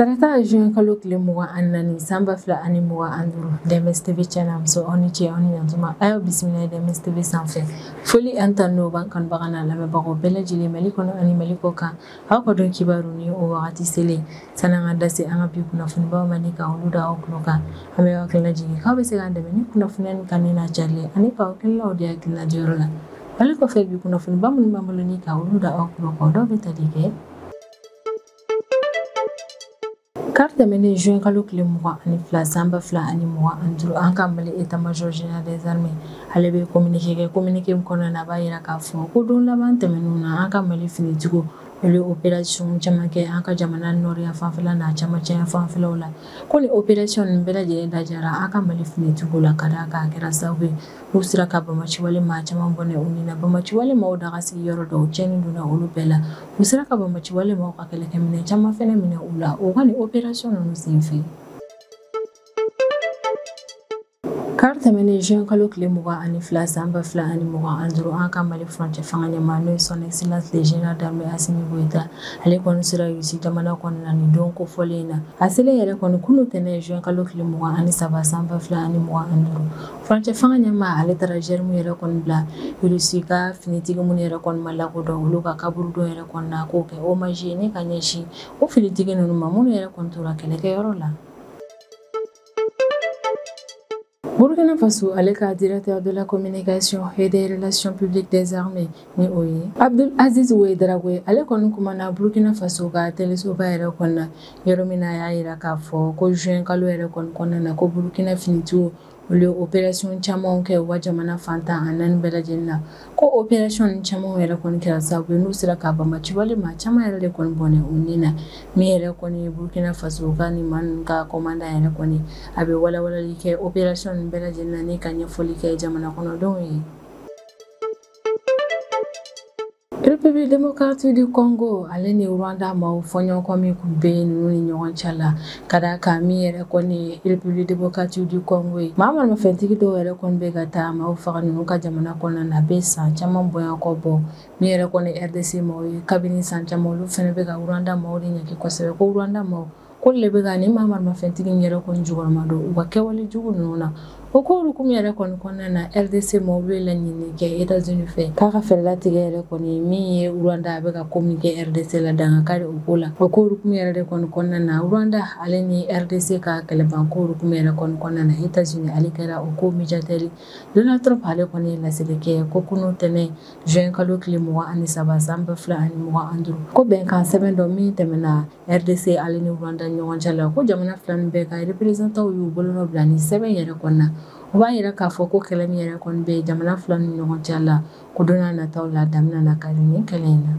Tarata juin kalo kile muga annani samba fila ani muga anduru DMS-TV channel so oni che oni yanzuma ayo bismillah DMS-TV sanfɛ foli an tan no ban kan bagana lamɛnbagaw bɛɛ lajɛlen Mali kɔnɔ ani Mali kɔ kan aw ka dɔn kibaru ni o wagati selen sananga dase an ka bi kunnafoni baw mani ka olu da aw kulo kan an bɛ hakilina jigin k'aw bɛ se k'an dɛmɛ ni kunnafoniya ni kan ni na jarilen ani ka hakilinaw di hakilina diyɔrɔ la wali kɔfɛ bi kunnafoni ba minnu b'an bolo ni ka olu da aw kulo kan dɔw bɛ tali kɛ carte tɛmɛnen juin kalo tile 22 samba fila ani 25 an ka Mali état-major général des armées ale bɛ communiqué min kɔnɔna na a b'a yira k'a fɔ ko don laban tɛmɛnenw na an ka Mali finitigiw olu ye opération caman kɛ an ka jamana nɔriya fanfɛla n'a camancɛya fanfɛlaw la ko ni opération nin bɛɛ lajɛlen dajara an ka Mali finitigiw la ka d'a kan a kɛra sababu ye n'u sera ka bamaciwale maa caman bɔnɛ u ni na bamaciwale maaw daga sigi yɔrɔ dɔw cɛnni donna olu bɛɛ la u sera ka bamaciwale maaw ka kɛlɛkɛminɛ caman fɛnɛ minɛ u la o ka ni opération ninnu senfɛ carte tɛmɛnen juin kalo tile 22 samba fila ani 25 an ka Mali furancɛ fanga ɲɛmaa n'o ye son excellence le général d'armée Assimi Goïta ale kɔni sera Russie jamana kɔnɔna nin don kofɔlen in na a selen yɛrɛ kɔni kunu tɛnɛ juin kalo tile 23 samba fila ani 25 furancɛ fanga ɲɛmaa ale taara germu yɛrɛ kɔni bila Russie ka finitigi minnu yɛrɛ kɔni ma lakodɔn olu ka kaburu dɔ yɛrɛ kɔnɔna k'o kɛ hommage ni ka ɲɛsin o finitigi ninnu ma minnu yɛrɛ kɔni tora kɛlɛkɛyɔrɔ la Burkina Faso ale ka directeur de la communication et des relations publiques des armées ni o ye Abdul Aziz Ouédraogo ale kɔni kumana Burkina Faso ka telesoba yɛrɛ kɔnɔna yɔrɔ min na a y'a yira k'a fɔ ko juin kalo yɛrɛ kɔni kɔnɔna na ko Burkina finitigiw olu ye opération camanw kɛ u ka jamana fantan a 4 bɛɛ lajɛlen na ko opération ni camanw yɛrɛ kɔni kɛra sababu ye n'u sera ka bamaciwale maa caman yɛrɛ de kɔni bɔnɛ u ni na min yɛrɛ kɔni Burkina Faso ka nin man ka commandant yɛrɛ kɔni a bɛ walawalali kɛ opération ni bɛɛ lajɛlen na ni ka ɲɛfɔli kɛ jamana kɔnɔdenw ye République démocratique du Congo ale ni Rwanda maaw fɔɲɔgɔnkɔ min kun bɛ ninnu ni ɲɔgɔn cɛ la ka d'a kan min yɛrɛ kɔni République démocratique du Congo ye maa maramafɛntigi dɔw yɛrɛ kɔni bɛ ka taa maaw faga ninnu ka jamana kɔnɔna na a bɛ san caman bonya kɔ bɔ min yɛrɛ kɔni RDC maaw ye kabini san caman olu fɛnɛ bɛ ka Rwanda maaw de ɲɛki kosɛbɛ ko Rwanda maaw ko le bɛ ka ni maa maramafɛntigi yɛrɛ kɔni jugɔrɔma don u ka kɛwale jugu ninnu na o ko hukumu yɛrɛ kɔni kɔnɔna na RDC maaw bɛ laɲini kɛ États-Unis fɛ k'a ka fɛɛrɛlatigɛ yɛrɛ kɔni min ye Rwanda a bɛ ka ko min kɛ RDC la dankari o ko la o ko hukumu yɛrɛ de kɔni kɔnɔna na Rwanda ale ni RDC ka kɛlɛbanko hukumu yɛrɛ kɔni kɔnɔna na États-Unis ale kɛra o ko médiateur Donald Trump ale kɔni ye laseli kɛ ko kunu tɛnɛ juin kalo tile 23 samba fila ani 25 ko bɛnkan sɛbɛn dɔ min tɛmɛna RDC ale ni Rwanda ɲɔgɔn cɛ la ko jamana fila nin bɛɛ ka représentant y'u bolonɔ bila ni sɛbɛn yɛrɛ kɔnɔna o b'a yira k'a fɔ ko kɛlɛ min yɛrɛ kɔni bɛ jamana fila ni ɲɔgɔn cɛ la ko don n'a nataw la daminɛ na ka di ni kɛlɛ in na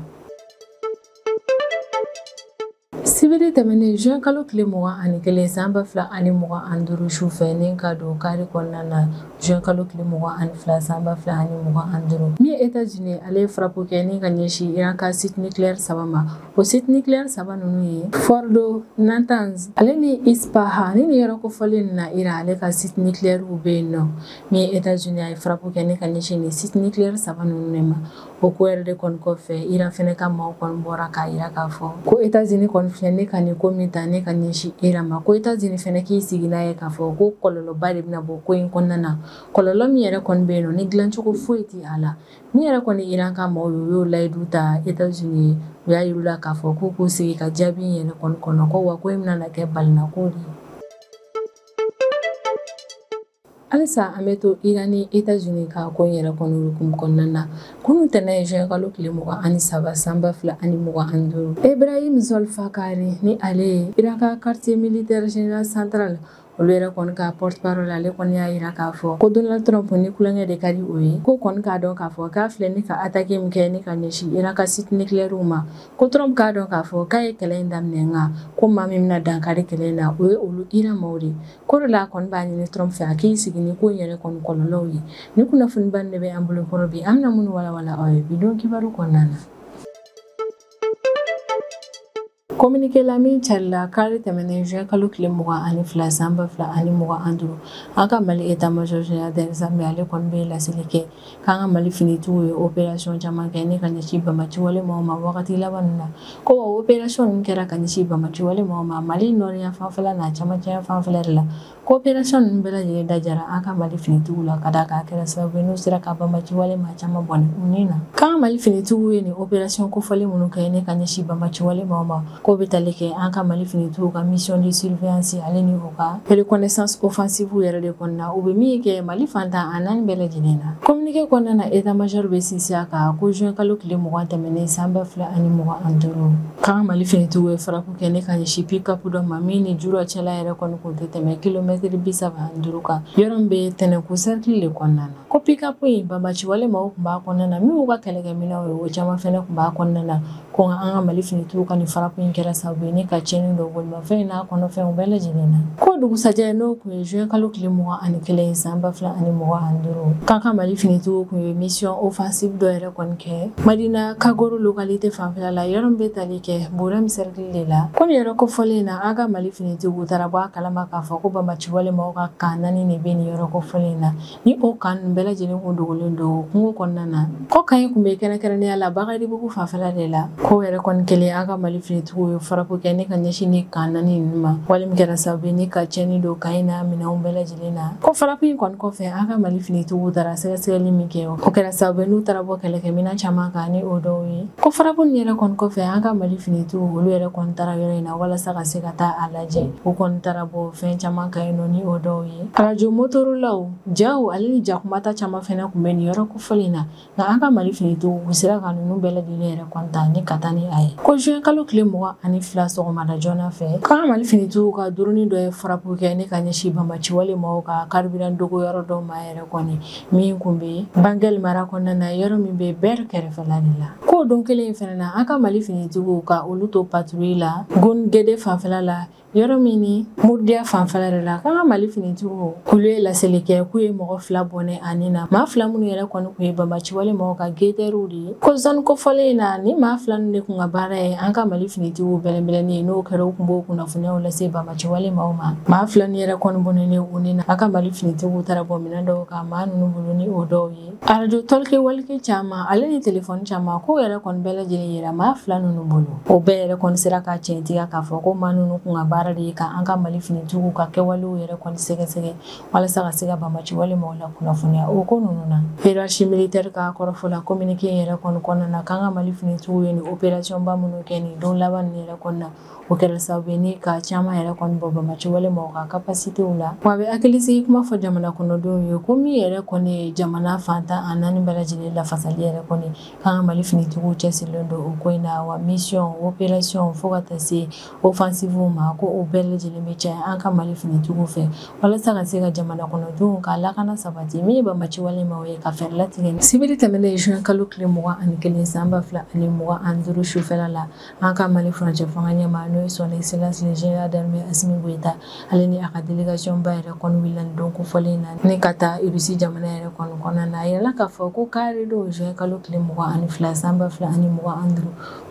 sibiri tɛmɛnen juin kalo tile 21 samba fila ani 25 sufɛ ni ka don kari kɔnɔna na juin kalo tile 22 samba fila ani 25 min ye États-Unis ale ye frappe kɛ ni ka ɲɛsin Iran ka site nucléaire 3 ma o site nucléaire 3 ninnu ye Fordo, Natanz ale ni Ispahan ni yɔrɔ kofɔlen na Iran ale ka site nucléaire bɛ yen nɔ min ye États-Unis a ye frappe kɛ ni ka ɲɛsin ni site nucléaire 3 ninnu de ma o ko yɛrɛ de kɔni kɔfɛ Iran fɛnɛ ka maaw kɔni bɔra k'a yira k'a fɔ ko États-Unis kɔni filɛ ne ka nin ko min ta ne ka ɲɛsin Iran ma ko États-Unis fɛnɛ k'i sigi n'a ye k'a fɔ ko kɔlɔlɔba de bɛna bɔ ko in kɔnɔna na kɔlɔlɔ min yɛrɛ kɔni bɛ yen nɔ ni dilancogo foyi tɛ a la min yɛrɛ kɔni Iran ka maaw u y'o layidu ta États-Unis ye u y'a yir'u la k'a fɔ k'u k'u sigi ka jaabi yɛrɛ kɔni kɔnɔ ko wa ko in bɛna kɛ balinako de ye halisa an bɛ to Iran ni États-Unis ka ko in yɛrɛ kɔni hukumu kɔnɔna na kunu tɛnɛ juin kalo tile 23 samba fila ani 25 Ibrahim Zolfakari ni ale ye Iran ka quartier militaire général central olu yɛrɛ kɔni ka porte-parole ale kɔni y'a yira k'a fɔ ko Donald Trump ni kulonkɛ de ka di o ye ko kɔni k'a dɔn k'a fɔ k'a filɛ ni ka attaque min kɛ ni ka ɲɛsin Iran ka site nucléaire ma ko Trump k'a dɔn k'a fɔ k'a ye kɛlɛ in daminɛ nka ko maa min bɛna dankari kɛlɛ in na o ye olu Iran maaw de ko de la a kɔni b'a ɲini Trump fɛ a k'i sigi ni ko in yɛrɛ kɔni kɔlɔlɔw ye ni kunnafoni ba de bɛ an bolo kɔrɔ bi an bɛna minnu walawala aw ye bidon kibaru kɔnɔna na communiqué la min chalila kari tɛmɛnen juin kalo tile 22 san 2025 an ka Mali état-major général des armées ale kɔni bɛ laseli kɛ k'an ka Mali finitigiw ye opération caman kɛ ni ka ɲɛsin bamaciwale maaw ma wagati laban ninnu na ko wa opération ninnu kɛra ka ɲɛsin bamaciwale maaw ma Mali nɔriya fanfɛla n'a camancɛya fanfɛla de la ko opération ninnu bɛɛ lajɛlen dajara an ka Mali finitigiw la ka d'a kan a kɛra sababu ye n'u sera ka bamaciwale maa caman bɔnɛ u ni na k'an ka Mali finitigiw ye nin opération kofɔli minnu kɛ ni ka ɲɛsin bamaciwale maaw ma ko bɛ tali kɛ an ka Mali finitigiw ka mission de surveillance ale ni u ka reconnaissance offensive yɛrɛ de kɔnɔna u bɛ min kɛ Mali fantan a naani bɛɛ lajɛlen na communiqué kɔnɔna na état-major bɛ sinsin a kan ko juin kalo tile 20 tɛmɛnen san 2025 k'an ka Mali finitigiw ye faraku kɛ ni ka ɲɛsin pick-up dɔ ma min ni jura cɛla yɛrɛ kɔni kun tɛ tɛmɛ kilomètre 75 kan yɔrɔ min bɛ Tɛnɛku cercle de kɔnɔna na ko pick-up in bamaciwale maaw kun b'a kɔnɔna na min y'u ka kɛlɛkɛminɛnw ye o caman fɛnɛ kun b'a kɔnɔna na ko an ka Mali finitigiw ka nin faraku in kɛra sababu ye ni ka tiɲɛni dɔ bolimafɛn n'a kɔnɔfɛnw bɛɛ lajɛlen na ko dugusajɛ n'o kun ye juin kalo tile 21 san 2025 k'an ka Mali finitigiw kun ye mission offensive dɔ yɛrɛ kɔni kɛ Madina Kagoro localité fanfɛla la yɔrɔ min bɛ tali kɛ Borem cercle de la komi yɔrɔ kofɔlen na an ka Mali finitigiw taara bɔ a kalama k'a fɔ ko bamaciwale maaw ka kan 4 de bɛ nin yɔrɔ kofɔlen na ni o kan ninnu bɛɛ lajɛlen kun dogolen don kungo kɔnɔna na ko kan in kun bɛ kɛrɛnkɛrɛnnenya la Bagaribugu fanfɛla de la ko yɛrɛ kɔni kelen an ka Mali finitigiw ye faraku kɛ ni ka ɲɛsin ni kan 4 ninnu ma wali min kɛra sababu ye ni ka tiɲɛni don kan in n'a minɛnw bɛɛ lajɛlen na ko faraku in kɔni kɔfɛ an ka Mali finitigiw taara sɛgɛsɛgɛli min kɛ o kɛra sababu ye n'u taara bɔ kɛlɛkɛminɛn caman kan ni o dɔw ye ko faraku nin yɛrɛ kɔni kɔfɛ an ka Mali finitigiw olu yɛrɛ kɔni taara yɔrɔ in na walasa ka se ka taa a lajɛ u kɔni taara bɔ fɛn caman kan yen nɔ ni o dɔw ye arajo motorolaw jaw ale ni jakumata caman fɛnɛ kun bɛ nin yɔrɔ kofɔlen na nka an ka Mali finitigiw u sera ka ninnu bɛɛ lajɛlen yɛrɛ kɔntan ni ka taa ni a ye ko juin kalo tile 22 sɔgɔmada joona fɛ k'an ka Mali finitigiw ka duruni dɔ ye faraku kɛ ni ka ɲɛsin bamaciwale maaw ka carburant dogo yɔrɔ dɔ ma yɛrɛ kɔni min kun bɛ Bangel mara kɔnɔna na yɔrɔ min bɛ Ber kɛrɛfɛla de la ko don kelen in fɛnɛ na an ka Mali finitigiw ka olu to patrouille la Gongede fanfɛla la yɔrɔ min ni Murdiya fanfɛla de la k'an ka Mali finitigiw olu ye laseli kɛ k'u ye mɔgɔ 2 bɔnɛ ani na maa 2 minnu yɛrɛ kɔni kun ye bamaciwale maaw ka guetteur de ye ko zone kofɔlen in na ni maa 2 ninnu de kun ka baara ye an ka Mali finitigiw bɛlɛnbɛlɛnin ye n'o kɛra u kun b'o kunnafoniyaw lase bamaciwale maaw ma maa 2 nin yɛrɛ kɔni bɔnɛnen u ni na an ka Mali finitigiw taara bɔ minɛn dɔw kan maa ninnu bolo ni o dɔw ye arajo tɔlike walike caman ale ni telefɔni caman ko yɛrɛ kɔni bɛɛ lajɛlen yɛrɛ maa 2 ninnu bolo o bɛɛ yɛrɛ kɔni sera ka tiɲɛtigiya k'a fɔ ko maa ninnu kun ka baara de ye ka an ka Mali finitigiw ka kɛwalew yɛrɛ kɔni sɛgɛsɛgɛ walasa ka se ka bamaciwale maaw la kunnafoniya o ko ninnu na hiérarchie militaire ka kɔrɔfɔ la communiqué yɛrɛ kɔni kɔnɔna na k'an ka Mali finitigiw ye ni opération ba minnu kɛ nin don laban nin yɛrɛ kɔnɔna o kɛra sababu ye ni ka caman yɛrɛ kɔni bɔ bamaciwale maaw ka capacité la wa a bɛ hakilisigi kuma fɔ jamana kɔnɔdenw ye ko min yɛrɛ kɔni ye jamana fantan a 4 bɛɛ lajɛlen lafasali yɛrɛ kɔni k'an ka Mali finitigiw cɛsirilen don o ko in na wa mission opération fo ka taa se offensive ma ko o bɛɛ lajɛlen bɛ caya an ka Mali finitigiw fɛ walasa ka se ka jamana kɔnɔdenw ka lakana sabati min ye bamaciwale maaw ye ka fɛɛrɛ latigɛ sibiri tɛmɛnen juin kalo tile 21 san 2025 sufɛla la an ka Mali furancɛ fanga ɲɛmaa n'o ye son excellence le général d'armée Assimi Goïta ale ni a ka délégation ba yɛrɛ kɔni wulila nin don kofɔlen na ni ka taa Russie jamana yɛrɛ kɔni kɔnɔna na a yirala k'a fɔ ko kari don juin kalo tile 22 san 2025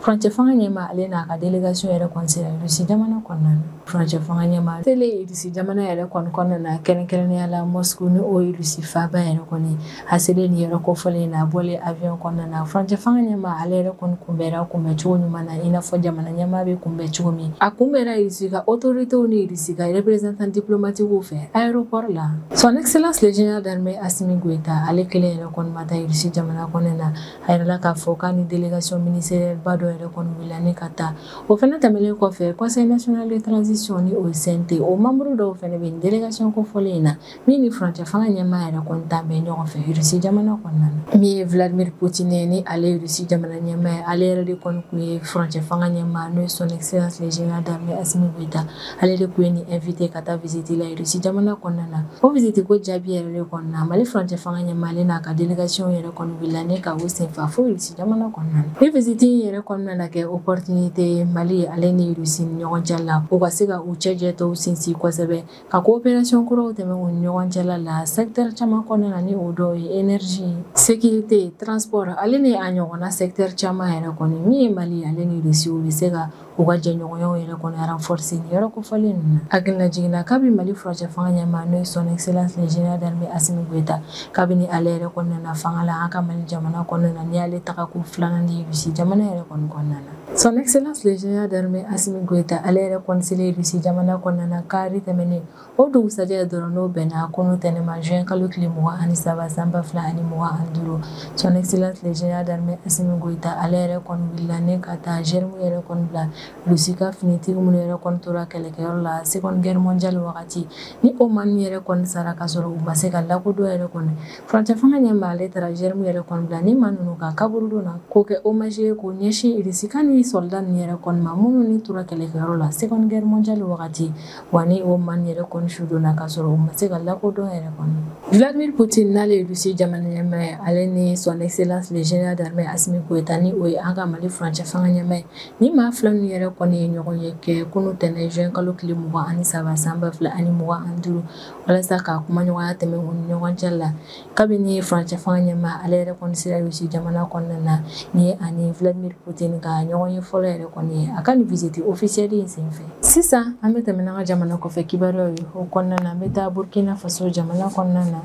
furancɛ fanga ɲɛmaa ale n'a ka délégation yɛrɛ kɔni sera Russie jamana kɔnɔna na furancɛ fanga ɲɛmaa tele Russie jamana yɛrɛ kɔni kɔnɔna na kɛrɛnkɛrɛnnenya la Moscou ni o ye Russie faaba yɛrɛ kɔni a selen nin yɔrɔ kofɔlen na a bɔlen avion kɔnɔna na furancɛ fanga ɲɛmaa ale yɛrɛ kɔni kunbɛra kunbɛn cogo ɲuman na i n'a fɔ jamana ɲɛmaa bɛ kunbɛn cogo min a kunbɛra Russie ka autoritéw ni Russie ka représentant diplomatique fɛ aéroport la son excellence le général d'armée Assimi Goïta ale kelen yɛrɛ kɔni ma taa Russie jamana kɔnɔna na a yirala k'a fɔ k'a ni délégation ministérielle ba dɔ yɛrɛ kɔni wulila ni ka taa o fɛnɛ tɛmɛlen kɔfɛ conseil national de transition ni o CNT o membre dɔw fɛnɛ bɛ délégation kofɔlen in na min ni furancɛ fanga ɲɛmaa yɛrɛ kɔni ta bɛn ɲɔgɔn fɛ Russie jamana kɔnɔna na min ye Vladimir Poutine ni ale ye Russie jamana ɲɛmaa ye ale yɛrɛ de kɔni kun ye furancɛ fanga ɲɛmaa n'o ye son excellence le général d'armée Assimi Goïta ale de kun ye ni invité ka taa visite la Russie jamana kɔnɔna na o visite ko jaabi yɛrɛ de kɔnɔna na Mali furancɛ fanga ɲɛmaa ale n'a ka délégation yɛrɛ kɔni wulila ni ka o senfa fo Russie jamana kɔnɔna na ni visite in yɛrɛ kɔnɔna na kɛ opportunité Mali ale ni Russie ni ɲɔgɔn cɛ la u ka se ka u cɛjɛ tɔw sinsin kosɛbɛ ka coopération kuraw tɛmɛ u ni ɲɔgɔn cɛla la secteur caman kɔnɔna na ni o dɔw ye énergie sécurité transport ale ni a ɲɔgɔnna secteur caman yɛrɛ kɔni min ye Mali ale ni Russie u bɛ se ka u ka jɛɲɔgɔnyaw yɛrɛ kɔnɔ renforcer ni yɔrɔ kofɔlen ninnu na. Hakilina jiginna kabi Mali furancɛ fanga ɲɛmaa n'o ye son excellence le général d'armée Assimi Goïta kabini ale yɛrɛ kɔnɔna na fanga la an ka Mali jamana kɔnɔna na ni y'ale tagako filanan de ye Russie jamana yɛrɛ kɔnɔna na. Son excellence le général d'armée Assimi Goïta ale yɛrɛ kɔni selen Russie jamana kɔnɔna na kari tɛmɛnen o dugusajɛ dɔrɔn n'o bɛnna kunu tɛnɛma juin kalo tile 23 san 2025 son excellence le général d'armée Assimi Goïta ale yɛrɛ kɔni wulila ne ka taa germe yɛrɛ kɔni bila Russie ka finitigi minnu yɛrɛ kɔni tora kɛlɛkɛyɔrɔ la seconde guerre mondiale wagati ni o maa ninnu yɛrɛ kɔni sara ka sɔrɔ u ma se ka lakodɔn yɛrɛ kɔni furancɛ fanga ɲɛmaa ale taara germe yɛrɛ kɔni bila ni maa ninnu ka kaburudon na k'o kɛ hommage ye k'o ɲɛsin Russie ka ni soldat ninnu yɛrɛ kɔni ma minnu ni tora kɛlɛkɛyɔrɔ la seconde guerre mondiale wagati wa ni o maa ninnu yɛrɛ kɔni sudonna ka sɔrɔ u ma se ka lakodɔn yɛrɛ kɔni. Vladimir Poutine n'ale ye Russie jamana ɲɛmaa ye ale ni son excellence le général d'armée Assimi Goïta ni o ye an ka Mali furancɛ fanga ɲɛmaa ye ni maa fila ninnu yɛrɛ kɔni ye ɲɔgɔn ye kɛ kunu tɛnɛ juin kalo tile 23 san 2025 walasa ka kumaɲɔgɔnya tɛmɛ u ni ɲɔgɔn cɛ la kabini furancɛ fanga ɲɛmaa ale yɛrɛ kɔni sera Russie jamana kɔnɔna na ni ye ani Vladimir Poutine ka ɲɔgɔn ye fɔlɔ yɛrɛ kɔni ye a ka ni visite officielle in senfɛ. Sisan an bɛ tɛmɛ n'an ka jamana kɔfɛ kibaruyaw ye o kɔnɔna na an bɛ taa Burkina Faso jamana kɔnɔna na.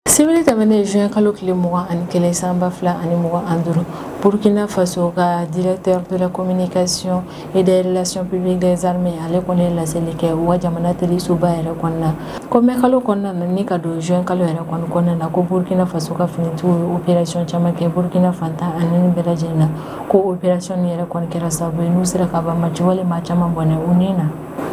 Sibiri tɛmɛnen juin kalo tile 21 san 2025 Burkina Faso ka directeur de la communication et des relations publiques des armées ale kɔni ye laseli kɛ u ka jamana terisuba yɛrɛ kɔnɔna ko mɛ kalo kɔnɔna na ni ka don juin kalo yɛrɛ kɔni kɔnɔna na ko Burkina Faso ka finitigiw ye opération caman kɛ Burkina fantan ani bɛɛ lajɛlen na ko opération nin yɛrɛ kɔni kɛra sababu ye n'u sera ka ban Mati wale maa caman bɔnɛ u ni na.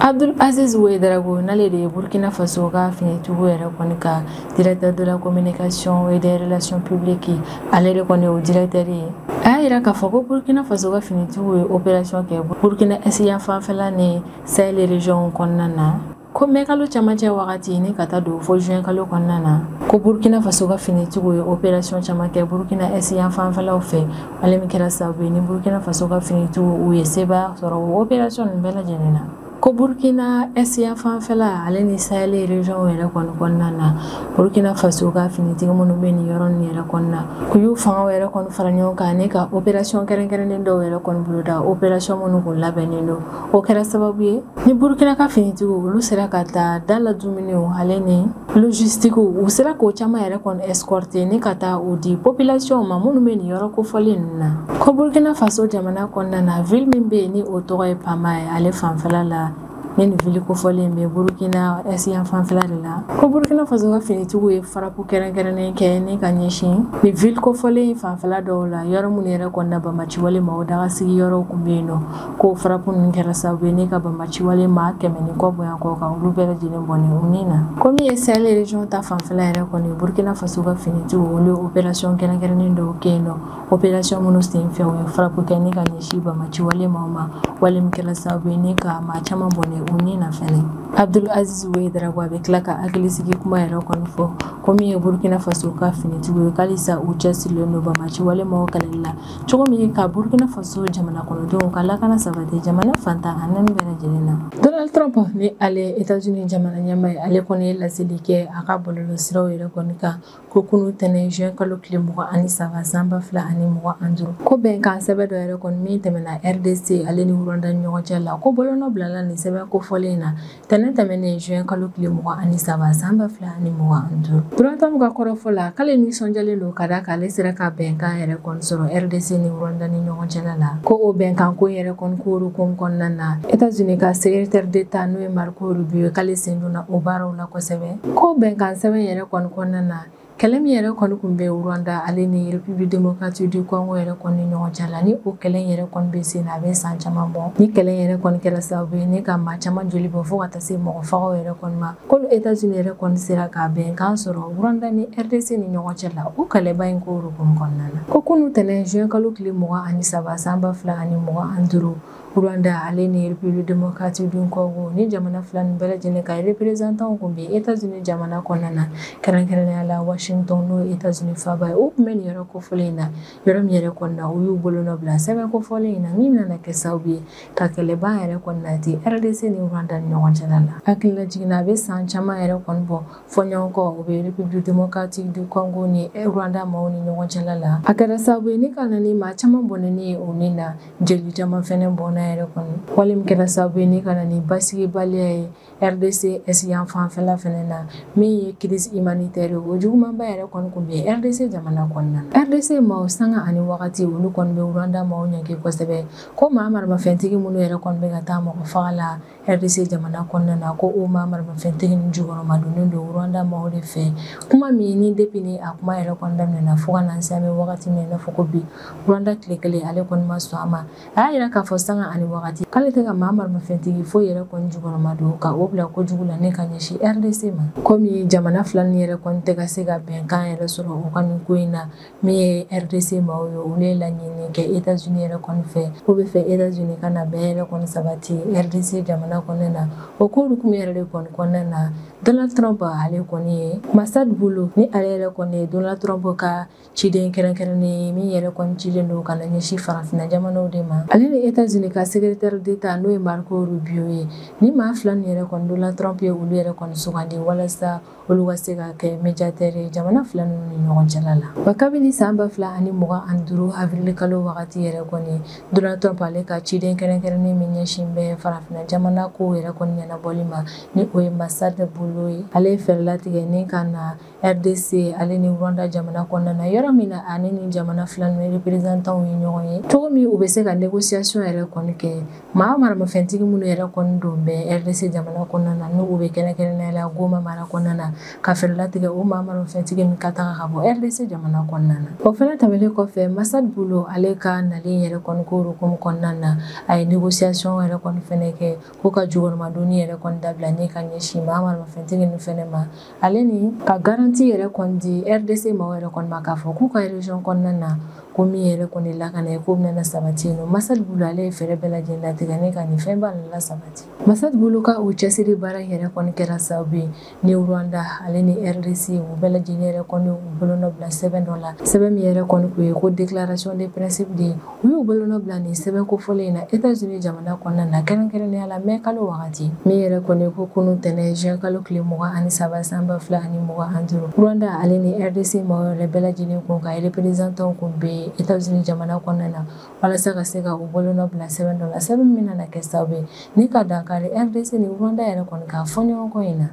Abdul Aziz Ouedraogo n'ale de ye Burkina Faso ka finitigiw yɛrɛ kɔni ka directeur de la communication et des relations publiques ale de kɔni o directeur ye a y'a yira k'a fɔ ko Burkina Faso ka finitigiw ye opération kɛ Burkina Est yan fanfɛla ni Sahel région kɔnɔna na ko mɛ kalo camancɛ wagati ni ka taa don fo juin kalo kɔnɔna na ko Burkina Faso ka finitigiw ye opération caman kɛ Burkina Est yan fanfɛlaw fɛ ale min kɛra sababu ye ni Burkina Faso ka finitigiw u ye sebaya sɔrɔ o opération nin bɛɛ lajɛlen na. Ko Burkina Est yan fanfɛla ale ni Sahel région yɛrɛ kɔnɔna na Burkina Faso ka finitigi minnu bɛ nin yɔrɔ nin yɛrɛ kɔnɔna u y'u fangaw yɛrɛ kɔni fara ɲɔgɔn kan ne ka opération kɛrɛnkɛrɛnnen dɔw yɛrɛ kɔni boloda opération minnu kun labɛnnen don o kɛra sababu ye ni Burkina ka finitigiw olu sera ka taa da la dumuniw ale ni logistique u sera k'o caman yɛrɛ kɔni escorter ni ka taa o di population ma minnu bɛ nin yɔrɔ kofɔlen ninnu na ko Burkina Faso jamana kɔnɔna na ville min bɛ yen ni o tɔgɔ ye Pama ye ale fanfɛla la ni ville kofɔlen bɛ Burkina Est yan fanfɛla de la ko Burkina Faso ka finitigiw ye farapu kɛrɛnkɛrɛnnen kɛ ni ka ɲɛsin ni ville kofɔlen fanfɛla dɔw la yɔrɔ minnu yɛrɛ kɔnɔna Bamaci wale ma o daga sigi yɔrɔw kun bɛ yen nɔ ko farapu ninnu kɛra sababu ye ni ka Bamaci wale ma 100 ni kɔ bonya kɔ kan olu bɛɛ lajɛlen bɔnɛ u ni na ko min ye Sahel région ta fanfɛla yɛrɛ kɔni Burkina Faso ka finitigiw olu ye opération kɛrɛnkɛrɛnnen dɔw kɛ yen nɔ opération minnu senfɛ u ye farapu kɛ ni ka ɲɛsin Bamaci wale ma wale min kɛra sababu ye ni ka maa caman bɔnɛ u ni na fɛnɛ. Abdul Aziz Ouedraogo a bɛ tila ka hakilisigi kuma yɛrɛ kɔni fɔ ko min ye Burkina Faso ka finitigiw ye k'alisa u cɛsirilen don Bamaci wale maaw kɛlɛli la cogo min ka Burkina Faso jamana kɔnɔdenw ka lakana sabati jamana fantan ani bɛɛ lajɛlen na. Donald Trump ni ale États-Unis jamana ɲɛmaa ye ale kɔni ye laseli kɛ a ka bɔlɔlɔsiraw yɛrɛ kɔni kan ko kunu tɛnɛ juin kalo tile 23 san 2025 ko bɛnkan sɛbɛn dɔ yɛrɛ kɔni min tɛmɛna RDC ale ni Rwanda ni ɲɔgɔn cɛ la ko bɔlɔlɔ bilala nin sɛbɛn kofɔlen na tɛnɛ tɛmɛnen juin kalo tile 23 san 2025 Donald Trump ka kɔrɔfɔ la k'ale nisɔndiyalen don ka da k'ale sera ka bɛnkan yɛrɛ kɔni sɔrɔ RDC ni Rwanda ni ɲɔgɔn cɛ la ko o bɛnkan ko yɛrɛ kɔni kuru kɔnɔna na États-Unis ka secrétaire d'État n'o ye Marco Rubio k'ale sen donna o baaraw la kosɛbɛ ko bɛnkan sɛbɛn yɛrɛ kɔni kɔnɔna na kɛlɛ min yɛrɛ kɔni kun bɛ Rwanda ale ni République démocratique du Congo yɛrɛ kɔni ni ɲɔgɔn cɛ la ni o kɛlɛ yɛrɛ kɔni bɛ sen na a bɛ san caman bɔ ni kɛlɛ yɛrɛ kɔni kɛra sababu ye ni ka maa caman joli bɔ fo ka taa se mɔgɔ fagaw yɛrɛ kɔni ma ko États-Unis yɛrɛ kɔni sera ka bɛnkan sɔrɔ Rwanda ni RDC ni ɲɔgɔn cɛ la o kɛlɛba in ko hokumu kɔnɔna na ko kunu tɛnɛ juin kalo tile 23 san 2025 Rwanda ale ni République démocratique du Congo ni jamana fila nin bɛɛ lajɛlen ka représentant kun bɛ États-Unis jamana kɔnɔna na kɛrɛnkɛrɛnnenya la Washington n'o États-Unis faaba ye o tun bɛ nin yɔrɔ kofɔlen in na yɔrɔ min yɛrɛ kɔnɔna u y'u bolonɔ bila sɛbɛn kofɔlen in na min nana kɛ sababu ye ka kɛlɛban yɛrɛ kɔnɔna ten RDC ni Rwanda ni ɲɔgɔn cɛla la hakilila jiginna a bɛ san caman yɛrɛ kɔni bɔ fɔɲɔgɔnkɔ o bɛ République démocratique du Congo ni Rwanda maaw ni ɲɔgɔn cɛla la a kɛra sababu ye ni ka na ni maa caman bɔnɛni ye o ni na jeli caman fɛnɛ bɔnna yɛrɛ kɔni wale min kɛra sababu ye ni ka na ni basigibaliya ye RDC yan fanfɛla fɛnɛ na min ye crise humanitaire o jugumanba yɛrɛ kɔni kun bɛ RDC jamana kɔnɔna na RDC maaw sanga ani wagati olu kɔni bɛ Rwanda maaw ɲɛge kosɛbɛ ko maa maramafɛntigi minnu yɛrɛ kɔni bɛ ka taa mɔgɔ faga la RDC jamana kɔnɔna na ko o maa maramafɛntigi ni jukɔrɔma donnen don Rwanda maaw de fɛ kuma min ni depuis ni a kuma yɛrɛ kɔni daminɛna fo ka na se an bɛ wagati min na fɔ ko bi Rwanda tile kelen ale kɔni ma sɔn a ma a y'a yira k'a fɔ sanga ani wagati k'ale tɛ ka maa maramafɛntigi foyi yɛrɛ kɔni jukɔrɔma don ka o bila kojugu la ne ka ɲɛsin RDC ma komi jamana fila ni yɛrɛ kɔni tɛ ka se ka bɛnkan yɛrɛ sɔrɔ o ka nin ko in na min ye RDC maaw ye olu ye laɲini kɛ États-Unis yɛrɛ kɔni fɛ o bɛ fɛ États-Unis ka na bɛn yɛrɛ kɔni sabati RDC jamana kɔnɔna na o ko hukumu yɛrɛ de kɔni kɔnɔna na Donald Trump ale kɔni ye Masad Boulo ni ale yɛrɛ kɔni ye Donald Trump ka ciden kɛrɛnkɛrɛnnen ye min yɛrɛ kɔni cilen don ka na ɲɛsin farafinna jamanaw de ma ale ni États-Unis ka secrétaire d'État n'o ye Marco Rubio ye ni maa fila ni yɛrɛ kɔni Donald Trump ye olu yɛrɛ kɔni sugandi walasa olu ka se ka kɛ médiateur ye jamana fila ninnu ni ɲɔgɔn cɛla la wa kabini san 2025 avril kalo wagati yɛrɛ kɔni Donald Trump ale ka ciden kɛrɛnkɛrɛnnen min ɲɛsin bɛ farafinna jamana ko yɛrɛ kɔni ɲɛnabɔli ma ni o ye Masad Boulo ye ale ye fɛɛrɛ latigɛ ni ka na RDC ale ni Rwanda jamana kɔnɔna na yɔrɔ min na ani ni jamana fila ninnu représentant ye ɲɔgɔn ye cogo min u bɛ se ka négociation yɛrɛ kɔni kɛ maa maramafɛntigi minnu yɛrɛ kɔni don bɛ RDC jamana kɔnɔna na n'u bɛ kɛrɛnkɛrɛnnenya la Goma mara kɔnɔna na ka fɛɛrɛ latigɛ o maa maramafɛntigi min ka taga ka bɔ RDC jamana kɔnɔna na o fɛnɛ tɛmɛnen kɔfɛ Masad Boulo ale ka nalen yɛrɛ kɔni ko hukumu kɔnɔna na a ye négociation yɛrɛ kɔni fɛnɛ kɛ ko ka jukɔrɔmadonni yɛrɛ kɔni dabila ni ka ɲɛsin maa maramafɛntigi ninnu fɛnɛ ma ale ni ka garanti yɛrɛ kɔni di RDC maaw yɛrɛ kɔni ma k'a fɔ k'u ka région kɔnɔna na ko min yɛrɛ kɔni lakana ye ko bɛna sabati yen nɔ Masad Boulo ale ye fɛɛrɛ bɛɛ lajɛlen latigɛ ne ka nin fɛn b'a la sabati Masad Boulo ka o cɛsiri baara yɛrɛ kɔni kɛra sababu ye ni Rwanda ale ni RDC u bɛɛ lajɛlen yɛrɛ kɔni u bolonɔ bila sɛbɛn dɔ la sɛbɛn min yɛrɛ kɔni kun ye ko déclaration des principes de u y'u bolonɔ bila nin sɛbɛn kofɔlen in na États-Unis jamana kɔnɔna na kɛrɛnkɛrɛnnenya la mai kalo wagati min yɛrɛ kɔni ko kunun tɛnɛ juin kalo tile 23 san 2025 Rwanda ale ni RDC maaw yɛrɛ bɛɛ lajɛlen kun ka représentant kun bɛ États-Unis jamana kɔnɔna na walasa ka se ka u bolonɔ bila sɛbɛn dɔ la sɛbɛn min nana kɛ sababu ye ni ka dankari RDC ni Rwanda yɛrɛ kɔni ka fɔ ɲɔgɔn kɔ in na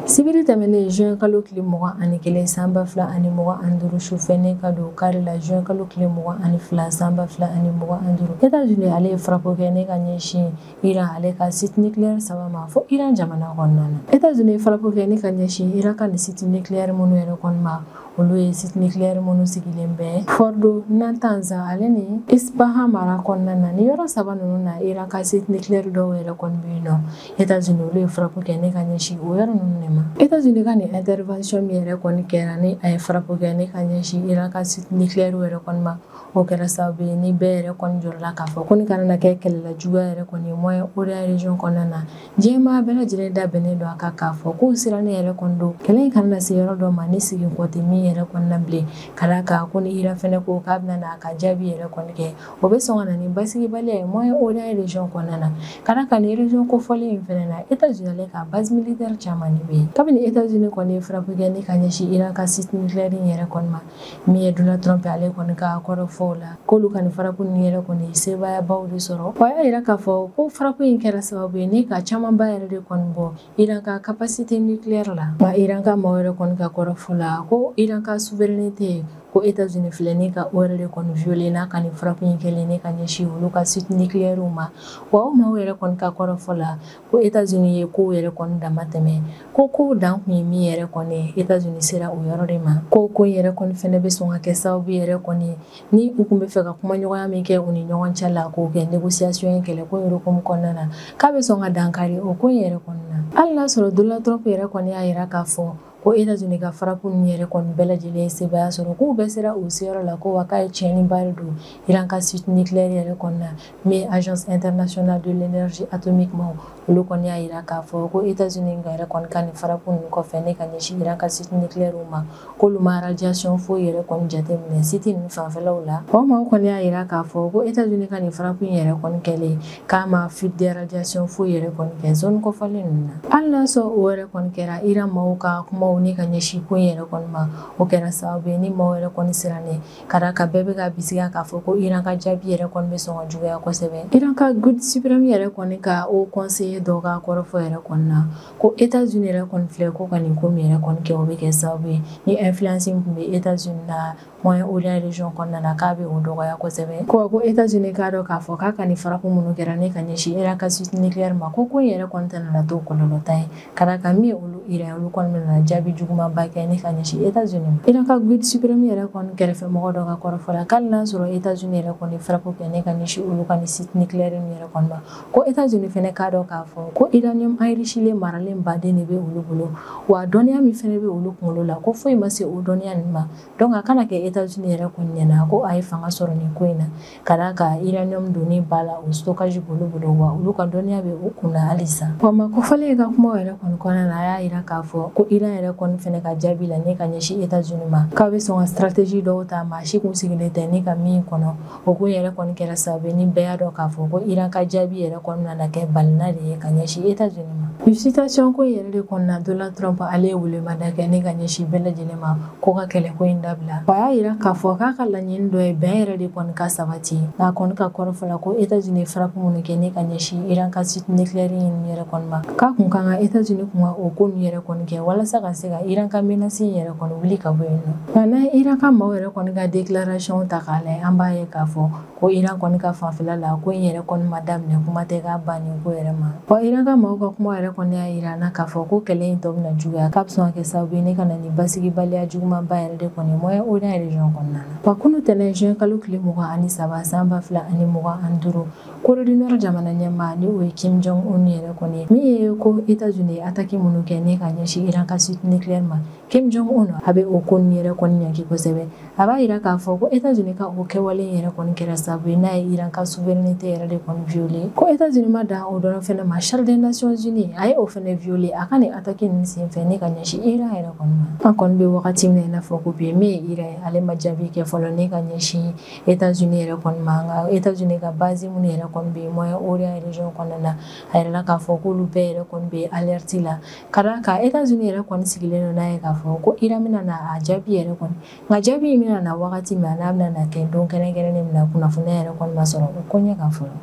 sibiri tɛmɛnen juin kalo tile 21 san 2025 sufɛ ne ka don kari la juin kalo tile 22 san 2025 États-Unis ale ye frappe kɛ ne ka ɲɛsin Iran ale ka site nucléaire 3 ma fo Iran jamana kɔnɔna na États-Unis ye frappe kɛ ne ka ɲɛsin Iran ka ni site nucléaire minnu yɛrɛ kɔni ma olu ye site nucléaire minnu sigilen bɛ Fordo, Natanz ale ni Isfahan mara kɔnɔna na ni yɔrɔ saba ninnu na Iran ka site nucléaire dɔw yɛrɛ kɔni bɛ yen nɔ États-Unis olu ye frappe kɛ ne ka ɲɛsin o yɔrɔ ninnu de ma États-Unis ka nin intervention min yɛrɛ kɔni kɛra ni a ye frappe kɛ ne ka ɲɛsin Iran ka site nucléaire yɛrɛ kɔni ma o kɛra sababu ye ni bɛɛ yɛrɛ kɔni jɔrɔla k'a fɔ ko ni kana na kɛ kɛlɛlajuguya yɛrɛ kɔni ye Moyen-Orient région kɔnɔna na diɲɛmaa bɛɛ lajɛlen da bɛnnen don a kan k'a fɔ k'u sirannen yɛrɛ kɔni don kɛlɛ in kana na se yɔrɔ dɔ ma ni segin kɔ tɛ min yɛrɛ kɔni na bilen ka d'a kan ko ni Iran fɛnɛ ko k'a bɛna na a ka jaabi yɛrɛ kɔni kɛ o bɛ sɔn ka na ni basigibaliya ye Moyen-Orient région kɔnɔna na ka d'a kan ni région kofɔlen in fɛnɛ na États-Unis ale ka base militaire caman de bɛ yen kabini États-Unis kɔni ye frappe kɛ ni ka ɲɛsin Iran ka site nucléaire in yɛrɛ kɔni ma min ye Donald Trump ale kɔni ka kɔrɔ fɔ o la k'olu ka nin frappe nin yɛrɛ kɔni ye sebayabaw de sɔrɔ o y'a yira k'a fɔ ko frappe in kɛra sababu ye ni ka camanba yɛrɛ de kɔni bɔ Iran ka capacité nucléaire la wa Iran ka maaw yɛrɛ kɔni ka kɔrɔ fɔ la ko Iran ka souveraineté ko États-Unis filɛ ne ka o yɛrɛ de kɔni violé n'a ka nin frappe in kɛlen ne ka ɲɛsin olu ka site nucléaire ma wa o maaw yɛrɛ kɔni ka kɔrɔ fɔ la ko États-Unis ye kow yɛrɛ kɔni dama tɛmɛ ko kow dan kun ye min yɛrɛ kɔni ye États-Unis sera o yɔrɔ de ma ko ko yɛrɛ kɔni fɛnɛ bɛ sɔn ka kɛ sababu yɛrɛ kɔni ni u kun bɛ fɛ ka kumaɲɔgɔnya min kɛ u ni ɲɔgɔn cɛ la k'o kɛ négociation in kɛlɛ ko hukumu kɔnɔna na k'a bɛ sɔn ka dankari o ko yɛrɛ kɔni na hali n'a sɔrɔ Donald Trump yɛrɛ kɔni y'a yira k'a fɔ ko États-Unis ka frappe ni yɛrɛ kɔni bɛɛ lajɛlen ye sebaya sɔrɔ k'u bɛɛ sera o seyɔrɔ la ko wa k'a ye tiɲɛniba de don Iran ka site nucléaire yɛrɛ kɔni na min ye agence internationale de l'énergie atomique ma olu kɔni y'a yira k'a fɔ ko États-Unis ka yɛrɛ kɔni ka nin faraku ninnu kɔfɛ ne ka ɲɛsin Iran ka site nucléaire ma k'olu ma radiation foyi yɛrɛ kɔni jateminɛ site ninnu fanfɛlaw la o maaw kɔni y'a yira k'a fɔ ko États-Unis ka nin faraku yɛrɛ kɔni kɛlen k'a ma fuite de radiation foyi yɛrɛ kɔni kɛ zone kɔfɛlen ninnu na hali n'a sɔrɔ o yɛrɛ kɔni kɛra Iran maaw ka kumaw ni ka ɲɛsin ko yɛrɛ kɔni ma o kɛra sababu ye ni maaw yɛrɛ kɔni sirannen ka d'a kan bɛɛ bɛ ka bisigiya k'a fɔ ko Iran ka jaabi yɛrɛ kɔni bɛ sɔn ka juguya kosɛbɛ Iran ka Cour suprême yɛrɛ kɔni ka o conseiller dɔw ka kɔrɔfɔ yɛrɛ kɔni na ko États-Unis yɛrɛ kɔni filɛ ko ka nin ko min yɛrɛ kɔni kɛ o bɛ kɛ sababu ye ni influence min tun bɛ États-Unis na Moyen-Orient région kɔnɔna na k'a bɛ o dɔgɔya kosɛbɛ ko États-Unis k'a dɔn k'a fɔ k'a ka nin faraku minnu kɛra ne ka ɲɛsin Iran ka site nucléaire ma ko in yɛrɛ kɔni tɛna na to kɔlɔlɔta ye ka d'a kan min ye olu Iran olu kɔni bɛna jaabi jugumanba kɛ ne ka ɲɛsin États-Unis ma Iran ka Cour suprême yɛrɛ kɔni kɛrɛfɛmɔgɔ dɔ ka kɔrɔfɔ la k'ali n'a sɔrɔ États-Unis yɛrɛ kɔni faraku kɛ ne ka ɲɛsin olu ka nin site nucléaire yɛrɛ kɔni ma ko États-Unis fɛnɛ k'a dɔn k'a fɔ ko uranium enrichilen maralen baden de bɛ olu bolo wa dɔnniya min fɛnɛ bɛ olu kunkolo la ko foyi ma se o dɔnniya ninnu ma donc a kana kɛ États-Unis yɛrɛ kɔni ɲɛna ko a ye fanga sɔrɔ nin ko in na ka d'a kan uranium donni b'a la o stockage b'olu bolo wa olu ka dɔnniya bɛ u kunna halisa wa ma kofɔlen ka kumaw yɛrɛ kɔni kɔnɔna na a y'a yira k'a fɔ ko Iran yɛrɛ kɔni fɛnɛ ka jaabi la ne ka ɲɛsin États-Unis ma k'a bɛ sɔn ka stratégie dɔw ta maa si kun sigilen tɛ ne ka min kɔnɔ o ko yɛrɛ kɔni kɛra sababu ni bɛɛ y'a dɔn k'a fɔ ko Iran ka jaabi yɛrɛ kɔni nana kɛ balina de ye ka ɲɛsin États-Unis ma citation ko yɛrɛ de kɔnɔna Donald Trump ale ye welemada kɛ ne ka ɲɛsin bɛɛ lajɛlen ma ko ka kɛlɛ ko in dabila wa a y'a yira k'a fɔ k'a ka laɲini dɔ ye bɛn yɛrɛ de kɔni ka sabati nka kɔni ka kɔrɔfɔ la ko États-Unis faraku minnu kɛ ne ka ɲɛsin Iran ka site nucléaire yɛrɛ kɔni ma k'a kun kan ka États-Unis kun ka o ko ninnu yɛrɛ kɔni kɛ walasa ka se ka Iran ka menace yɛrɛ kɔni wuli ka bɔ yen nɔ nka n'an ye Iran ka maaw yɛrɛ kɔni ka déclaration ta k'a lajɛ an b'a ye k'a fɔ ko Iran kɔni ka fanfɛla la ko in yɛrɛ kɔni ma daminɛ kuma tɛ k'a ban nin ko yɛrɛ ma wa Iran ka maaw ka kuma yɛrɛ kɔni y'a yira an na k'a fɔ ko kɛlɛ in tɔ bɛna juguya k'a bɛ sɔn ka kɛ sababu ye ne ka na ni basigibaliya jugumanba yɛrɛ de kɔni ye Moyen-Orient région kɔnɔna na wa kunu tɛnɛn juin kalo tile 23 san 2025 Corée du Nord jamana ɲɛmaa ni o ye Kim Jong-un yɛrɛ kɔni min ye ko États-Unis ye attaque minnu kɛ ne ka ɲɛsin Iran ka site nucléaire ma Kim Jong-un a bɛ o ko ninnu yɛrɛ kɔni ɲanki kosɛbɛ a b'a yira k'a fɔ ko États-Unis ka o kɛwale yɛrɛ kɔni kɛra sababu ye n'a ye Iran ka souveraineté yɛrɛ de kɔni violer ko États-Unis ma dan o dɔrɔn fɛnɛ ma Charte des Nations Unies a ye o fɛnɛ violer a ka nin attaque ninnu senfɛ ne ka ɲɛsin Iran yɛrɛ kɔni ma an kɔni bɛ wagati min na i n'a fɔ ko bi min ye Iran ye ale ma jaabi kɛ fɔlɔ ne ka ɲɛsin États-Unis yɛrɛ kɔni ma nka États-Unis ka base minnu yɛrɛ kɔni bɛ Moyen-Orient région kɔnɔna na a yirala k'a fɔ k'olu bɛɛ yɛrɛ kɔni bɛ alerte la ka d'a kan États-Unis yɛrɛ kɔni sigilen don n'a ye k'a fɔ ko Iran bɛna na a jaabi yɛrɛ kɔni nka jaabi in bɛna na wagati min a n'a bɛna na kɛ don kɛrɛnkɛrɛnnen min na kunnafoniya yɛrɛ kɔni ma sɔrɔ o ko ɲɛ kan fɔlɔ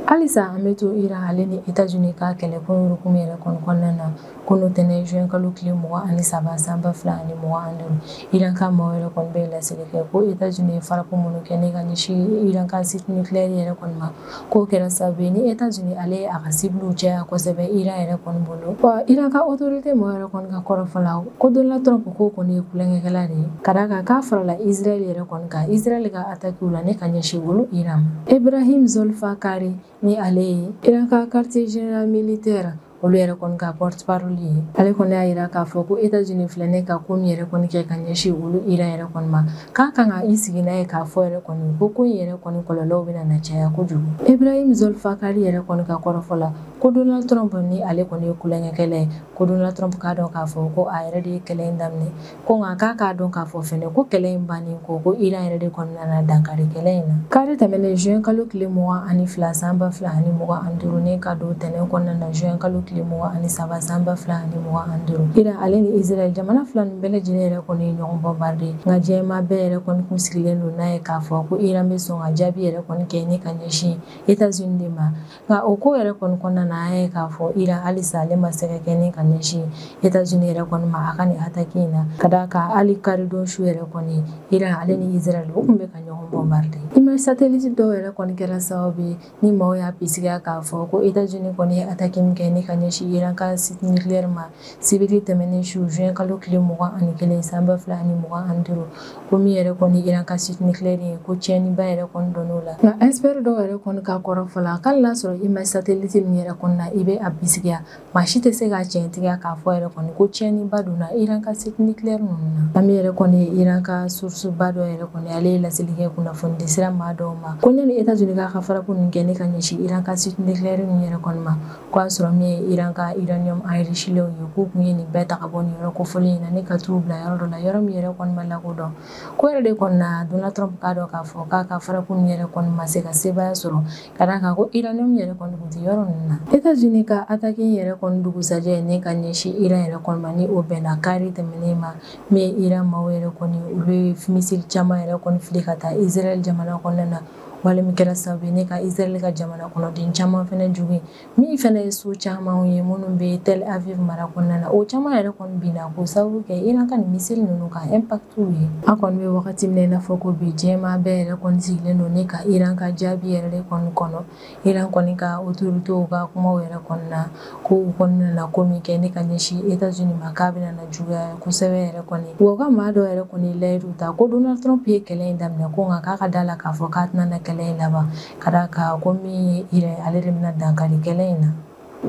halisa an bɛ to Iran ale ni États-Unis ka kɛlɛko hukumu yɛrɛ kɔni kɔnɔna na ko n'o tɛnɛn juin kalo tile 23 san 2025 Iran ka maaw yɛrɛ kɔni bɛ laseli kɛ ko États-Unis ye faraku minnu kɛ ne ka ɲɛsin Iran ka site nucléaire yɛrɛ kɔni ma k'o kɛra sababu ye ni États-Unis ale ye a ka cibles caya kosɛbɛ Iran yɛrɛ kɔni bolo wa Iran ka autorité maaw yɛrɛ kɔni ka kɔrɔfɔ la ko Donald Trump ko kɔni ye kulonkɛkɛla de ye ka d'a kan k'a farala Israël yɛrɛ kɔni kan Israël ka attaque la ne ka ɲɛsin olu Iran ma Ibrahim Zolfakari ni ale ye Iran ka quartier général militaire olu yɛrɛ kɔni ka porte-parole ye ale kɔni y'a yira k'a fɔ ko États-Unis filɛ ne ka ko min yɛrɛ kɔni kɛ ka ɲɛsin olu Iran yɛrɛ kɔni ma k'a kan ka i sigi n'a ye k'a fɔ yɛrɛ kɔni ko in yɛrɛ kɔni kɔlɔlɔw bɛna na caya kojugu Ibrahim Zolfakari yɛrɛ kɔni ka kɔrɔfɔ la ko Donald Trump ni ale kɔni ye kulonkɛkɛla ye ko Donald Trump k'a dɔn k'a fɔ ko a yɛrɛ de ye kɛlɛ in daminɛ ko nka k'a dɔn k'a fɔ fɛnɛ ko kɛlɛ in bannen ko Iran yɛrɛ de kɔni nana dankari kɛlɛ in na k'ale tɛmɛnen juin kalo tile 22 san 2025 ne ka don tɛnɛn kɔnɔna na juin kalo tile 23 san 2025 Iran ale ni Israël jamana fila nin bɛɛ lajɛlen yɛrɛ kɔni ye ɲɔgɔn bombarder nka diɲɛmaa bɛɛ yɛrɛ kɔni kun sigilen don n'a ye k'a fɔ ko Iran bɛ sɔn ka jaabi yɛrɛ kɔni kɛ ne ka ɲɛsin États-Unis de ma nka o ko yɛrɛ kɔni kɔnɔna na an ye k'a fɔ Iran halisa ale ma se ka kɛ ne ka ɲɛsin États-Unis yɛrɛ kɔni ma a ka nin attaque in na ka d'a kan hali karidon su yɛrɛ kɔni Iran ale ni Israël o kun bɛ ka ɲɔgɔn bombarder image satellite dɔw yɛrɛ kɔni kɛra sababu ye ni maaw y'a bisigiya k'a fɔ ko États-Unis kɔni ye attaque min kɛ ne ka ɲɛsin Iran ka site nucléaire ma sibiri tɛmɛnen su juin kalo tile 21 san 2025 ko min yɛrɛ kɔni Iran ka site nucléaire ye ko tiɲɛniba yɛrɛ kɔni donn'o la nka expert dɔw yɛrɛ kɔni ka kɔrɔfɔ la k'ali n'a sɔrɔ image satellite min yɛrɛ kɔni na i bɛ a bisigiya maa si tɛ se k'a tiɲɛtigiya k'a fɔ yɛrɛ kɔni ko tiɲɛniba donna Iran ka site nucléaire ninnu na an min yɛrɛ kɔni ye Iran ka source ba dɔ yɛrɛ kɔni ale ye laseli kɛ kunnafonidi sira maa dɔw ma ko ɲani États-Unis ka faraku ninnu kɛ ne ka ɲɛsin Iran ka site nucléaire ninnu yɛrɛ kɔni ma ko a sɔrɔ min ye Iran ka uranium enrichilenw ye k'u kun ye nin bɛɛ ta ka bɔ nin yɔrɔ kofɔlen in na ne ka t'u bila yɔrɔ dɔ la yɔrɔ min yɛrɛ kɔni ma lakodɔn ko yɛrɛ de kɔni na Donald Trump k'a dɔn k'a fɔ k'a ka faraku ninnu yɛrɛ kɔni ma se ka sebaya sɔrɔ ka d'a kan ko uranium yɛrɛ kɔni kun tɛ yɔrɔ ninnu na États-Unis ka attaque yɛrɛ kɔni dugusajɛ ne ka ɲɛsin Iran yɛrɛ kɔni ma ni o bɛnna kari tɛmɛnen ma min ye Iran maaw yɛrɛ kɔni olu ye missile caman yɛrɛ kɔni fili ka taa Israël jamana kɔnɔna na wale min kɛra sababu ye ne ka Israël ka jamana kɔnɔden caman fɛnɛ jogin min fɛnɛ ye so camanw ye minnu bɛ Tel Aviv mara kɔnɔna na o caman yɛrɛ kɔni binna ko sababu kɛ Iran ka nin missile ninnu ka impact ye an kɔni bɛ wagati min na i n'a fɔ ko bi diɲɛma bɛɛ yɛrɛ kɔni sigilen don ne ka Iran ka jaabi yɛrɛ de kɔni kɔnɔ Iran kɔni ka autorités ka kumaw yɛrɛ kɔni na ko u kɔni nana ko min kɛ ne ka ɲɛsin États-Unis ma k'a bɛna na juguya kosɛbɛ yɛrɛ kɔni wa u ka maa dɔ yɛrɛ kɔni layidu ta ko Donald Trump ye kɛlɛ in daminɛ ko nka k'a ka da la k'a fɔ k'a tɛna na kɛlɛ in laban ka d'a kan ko min ye Iran ale de bɛna dankari kɛlɛ in na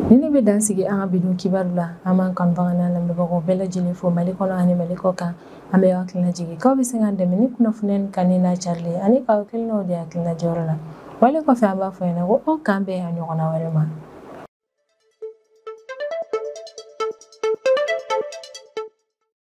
ni ne bɛ dan sigi an ka bidon kibaru la an b'an kanubaga n'a lamɛnbagaw bɛɛ lajɛlen fo Mali kɔnɔ ani Mali kɔ kan an bɛ hakilina jigin k'aw bɛ se k'an dɛmɛ ni kunnafoniya ni kanni n'a carili ani k'aw hakilinaw di hakilina jɔyɔrɔ la wale kɔfɛ an b'a fɔ ɲɛna ko aw k'an bɛn a ɲɔgɔnna wɛrɛ ma